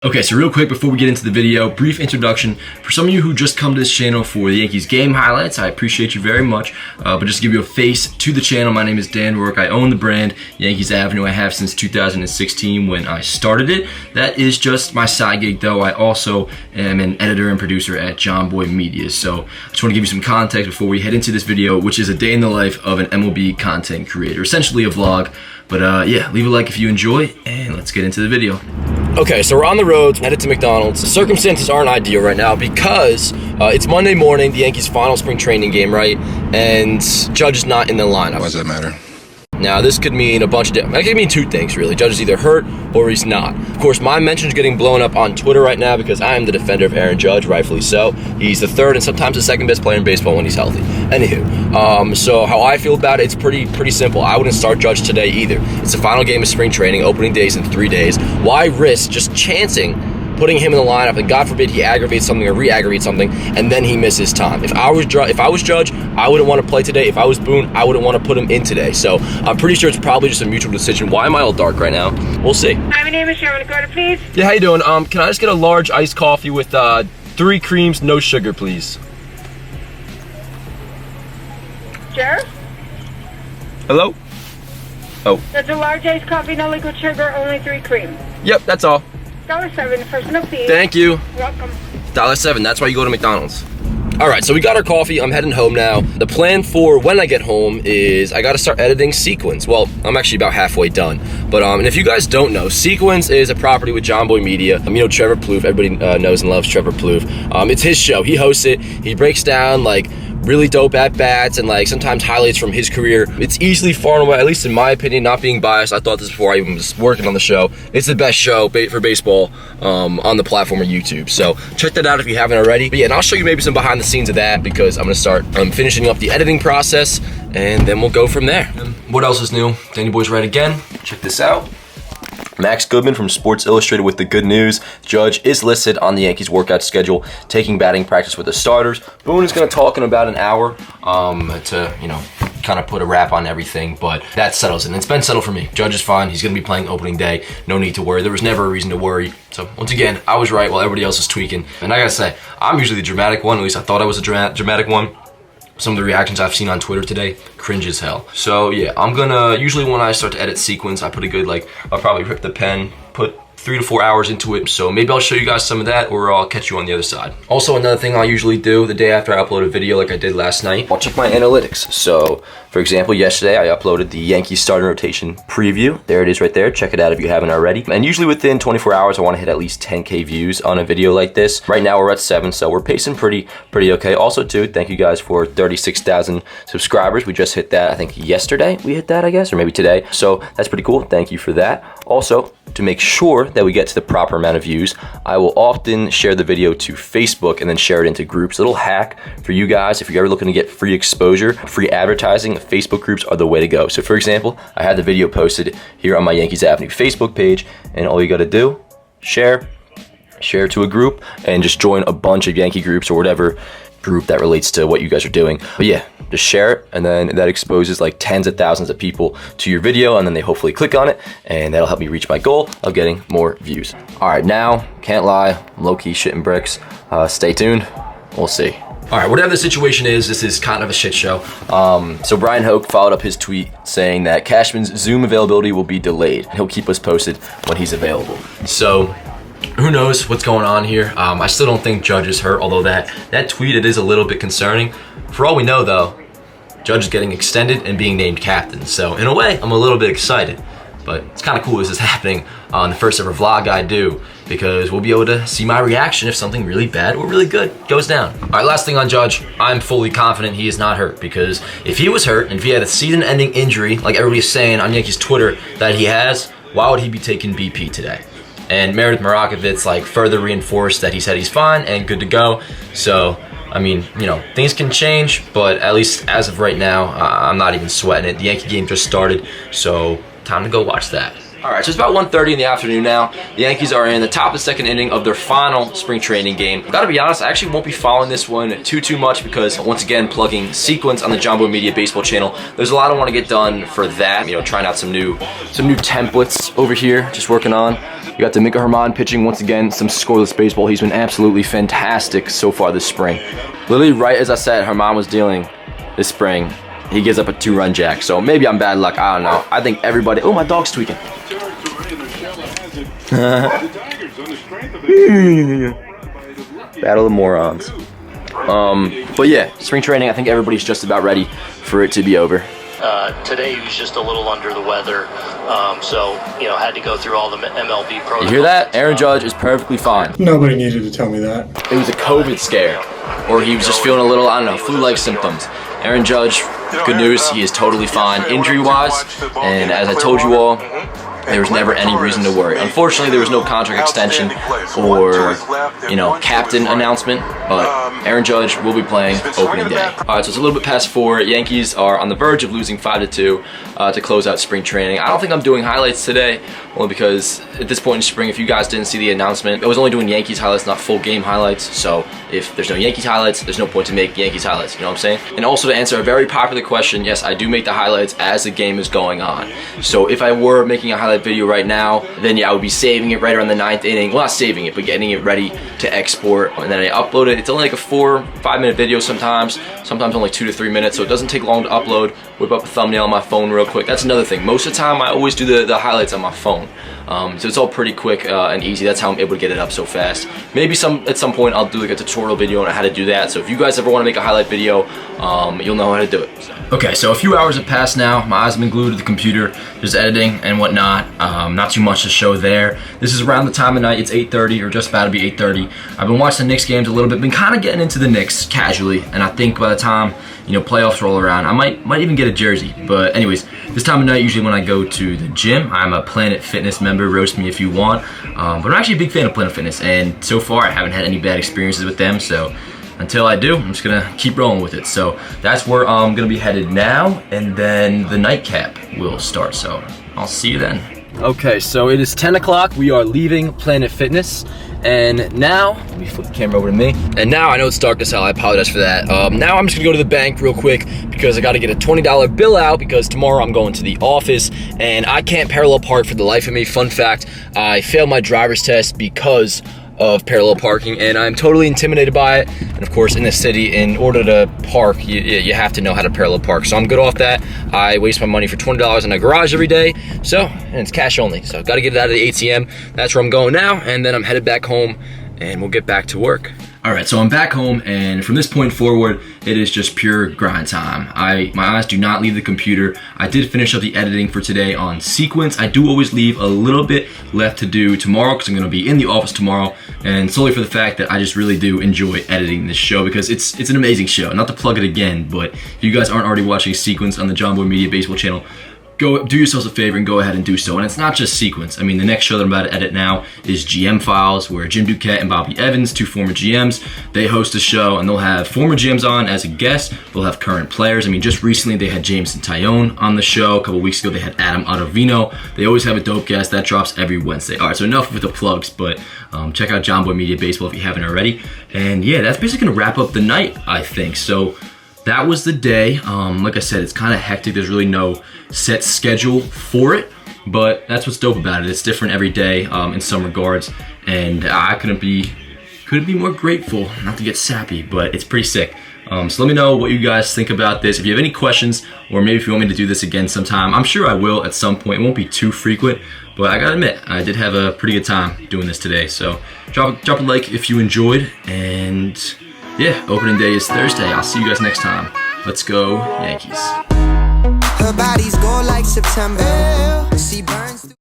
Okay, so real quick before we get into the video, brief introduction. For some of you who just come to this channel for the Yankees game highlights, I appreciate you very much. But just to give you a face to the channel, my name is Dan Rourke. I own the brand Yankees Avenue. I have since 2016 when I started it. That is just my side gig though. I also am an editor and producer at John Boy Media. So I just want to give you some context before we head into this video, which is a day in the life of an MLB content creator, essentially a vlog. But yeah, leave a like if you enjoy, and let's get into the video. Okay, so we're on the road, headed to McDonald's. The circumstances aren't ideal right now because it's Monday morning, the Yankees' final spring training game, right? And Judge is not in the lineup. Why does that matter? Now, this could mean a bunch of different, it could mean two things, really. Judge is either hurt or he's not. Of course, my mention's getting blown up on Twitter right now because I am the defender of Aaron Judge, rightfully so. He's the third and sometimes the second best player in baseball when he's healthy. Anywho, so how I feel about it, it's pretty simple. I wouldn't start Judge today either. It's the final game of spring training, opening days in 3 days. Why risk just chancing putting him in the lineup, and God forbid he aggravates something or re-aggravates something, and then he misses time? If I was Judge, I wouldn't want to play today. If I was Boone, I wouldn't want to put him in today. So I'm pretty sure it's probably just a mutual decision. Why am I all dark right now? We'll see. Hi, my name is Sharon. Go ahead, please. Yeah, how you doing? Can I just get a large iced coffee with 3 creams, no sugar, please? Sheriff? Hello? Oh. That's a large iced coffee, no liquid sugar, only 3 cream. Yep, that's all. $7, personal fee. Thank you. Welcome. $7, that's why you go to McDonald's. All right, so we got our coffee. I'm heading home now. The plan for when I get home is I got to start editing Sequence. Well, I'm actually about halfway done. But and if you guys don't know, Sequence is a property with John Boy Media. You know Trevor Plouffe. Everybody knows and loves Trevor Plouffe. It's his show. He hosts it. He breaks down like really dope at-bats and like sometimes highlights from his career. It's easily far and away, at least in my opinion, not being biased, I thought this before I even was working on the show, it's the best show for baseball on the platform of YouTube. So check that out if you haven't already. But yeah, and I'll show you maybe some behind the scenes of that because I'm gonna start finishing up the editing process, and then we'll go from there. What else is new? Danny Boy's right again. Check this out. Max Goodman from Sports Illustrated with the good news. Judge is listed on the Yankees workout schedule, taking batting practice with the starters. Boone is going to talk in about an hour to, you know, kind of put a wrap on everything, but that settles it. And it's been settled for me. Judge is fine. He's going to be playing opening day. No need to worry. There was never a reason to worry. So once again, I was right while everybody else was tweaking. And I got to say, I'm usually the dramatic one. At least I thought I was a dramatic one. Some of the reactions I've seen on Twitter today, cringe as hell. So yeah, I'm gonna, usually when I start to edit Sequence, I put a good, I'll probably rip the pen, put 3 to 4 hours into it. So maybe I'll show you guys some of that, or I'll catch you on the other side. Also, another thing I usually do the day after I upload a video like I did last night, I'll check my analytics. So for example, yesterday I uploaded the Yankees starting rotation preview. There it is right there. Check it out if you haven't already. And usually within 24 hours, I want to hit at least 10K views on a video like this. Right now we're at 7, so we're pacing pretty okay. Also too, thank you guys for 36,000 subscribers. We just hit that, I think yesterday we hit that, I guess, or maybe today. So that's pretty cool. Thank you for that. Also, to make sure that we get to the proper amount of views, I will often share the video to Facebook and then share it into groups. A little hack for you guys, if you're ever looking to get free exposure, free advertising, Facebook groups are the way to go. So for example, I had the video posted here on my Yankees Avenue Facebook page, and all you gotta do, share to a group, and just join a bunch of Yankee groups or whatever group that relates to what you guys are doing. But yeah, just share it, and then that exposes like tens of thousands of people to your video, and then they hopefully click on it, and that'll help me reach my goal of getting more views. All right, now, can't lie, I'm low-key shitting bricks. Stay tuned, we'll see. All right, whatever the situation is, this is kind of a shit show. So Brian Hoke followed up his tweet saying that Cashman's Zoom availability will be delayed. He'll keep us posted when he's available. So who knows what's going on here. I still don't think Judge is hurt, although that tweet, it is a little bit concerning. For all we know though, Judge is getting extended and being named captain. So in a way, I'm a little bit excited. But it's kind of cool this is happening on the first ever vlog I do, because we'll be able to see my reaction if something really bad or really good goes down. All right, last thing on Judge, I'm fully confident he is not hurt, because if he was hurt and if he had a season-ending injury, like everybody's saying on Yankees Twitter that he has, why would he be taking BP today? And Meredith Marakovitz further reinforced that he said he's fine and good to go. So, I mean, you know, things can change, but at least as of right now, I'm not even sweating it. The Yankee game just started, so time to go watch that. All right, so it's about 1:30 in the afternoon now. The Yankees are in the top of the second inning of their final spring training game. Gotta be honest, I actually won't be following this one too much because, once again, plugging Sequence on the John Boy Media Baseball channel. There's a lot I want to get done for that. You know, trying out some new templates over here, just working on. You got Domingo Germán pitching once again some scoreless baseball. He's been absolutely fantastic so far this spring. Literally, right as I said, Germán was dealing this spring, he gives up a 2-run jack. So maybe I'm bad luck. I don't know. I think everybody. Oh, my dog's tweaking. Battle of morons. But yeah, spring training, I think everybody's just about ready for it to be over. Today he was just a little under the weather, so, you know, had to go through all the MLB protocols. You hear that? Aaron Judge is perfectly fine. Nobody needed to tell me that. It was a COVID scare, or he was just feeling a little, I don't know, flu-like symptoms. Aaron Judge, good news, he is totally fine injury-wise, and as I told you all, there was never any reason to worry. Unfortunately, there was no contract extension or, you know, captain announcement, but Aaron Judge will be playing opening day. All right, so it's a little bit past 4. Yankees are on the verge of losing 5-2 to close out spring training. I don't think I'm doing highlights today, only because at this point in spring, if you guys didn't see the announcement, I was only doing Yankees highlights, not full game highlights. So if there's no Yankees highlights, there's no point to make Yankees highlights, you know what I'm saying? And also, to answer a very popular question, yes, I do make the highlights as the game is going on. So if I were making a highlight video right now, then yeah, I would be saving it right around the 9th inning. Well, not saving it, but getting it ready to export, and then I upload it. It's only like a 4 or 5 minute video sometimes only 2 to 3 minutes, so it doesn't take long to upload. Whip up a thumbnail on my phone real quick. That's another thing. Most of the time, I always do the highlights on my phone. So it's all pretty quick and easy. That's how I'm able to get it up so fast. Maybe at some point I'll do like a tutorial video on how to do that. So if you guys ever want to make a highlight video, you'll know how to do it. Okay, so a few hours have passed now. My eyes have been glued to the computer, just editing and whatnot. Not too much to show there. This is around the time of night. It's 8:30 or just about to be 8:30. I've been watching the Knicks games a little bit. Been kind of getting into the Knicks casually, and I think by the time, you know, playoffs roll around, I might even get a jersey. But anyways, this time of night, usually when I go to the gym, I'm a Planet Fitness member. Roast me if you want. But I'm actually a big fan of Planet Fitness, and so far I haven't had any bad experiences with them. So until I do, I'm just gonna keep rolling with it. So that's where I'm gonna be headed now, and then the nightcap will start. So I'll see you then. Okay, so it is 10 o'clock. We are leaving Planet Fitness. And now, let me flip the camera over to me. And now, I know it's dark as hell, I apologize for that. Now I'm just gonna go to the bank real quick because I gotta get a $20 bill out because tomorrow I'm going to the office and I can't parallel park for the life of me. Fun fact, I failed my driver's test because of parallel parking, and I'm totally intimidated by it. And of course, in the city, in order to park, you have to know how to parallel park. So I'm good off that. I waste my money for $20 in a garage every day, and it's cash only. So got to get it out of the ATM. That's where I'm going now, and then I'm headed back home, and we'll get back to work. All right, so I'm back home, and from this point forward, it is just pure grind time. My eyes do not leave the computer. I did finish up the editing for today on Sequence. I do always leave a little bit left to do tomorrow because I'm gonna be in the office tomorrow, and solely for the fact that I just really do enjoy editing this show because it's an amazing show. Not to plug it again, but if you guys aren't already watching Sequence on the John Boy Media Baseball channel, go do yourselves a favor and go ahead and do so. And it's not just Sequence. I mean, the next show that I'm about to edit now is GM Files, where Jim Duquette and Bobby Evans, 2 former GMs, they host a show and they'll have former GMs on as a guest. They'll have current players. I mean, just recently they had Jameson Tyone on the show. A couple weeks ago they had Adam Ottavino. They always have a dope guest that drops every Wednesday. All right, so enough with the plugs, but check out John Boy Media Baseball if you haven't already. And yeah, that's basically gonna wrap up the night, I think. So that was the day. Like I said, it's kind of hectic. There's really no set schedule for it, but that's what's dope about it. It's different every day in some regards, and I couldn't be more grateful. Not to get sappy, but it's pretty sick. So let me know what you guys think about this. If you have any questions, or maybe if you want me to do this again sometime, I'm sure I will at some point. It won't be too frequent, but I gotta admit, I did have a pretty good time doing this today. So drop a like if you enjoyed, and yeah, opening day is Thursday. I'll see you guys next time. Let's go, Yankees. Her body's gold like September. She burns.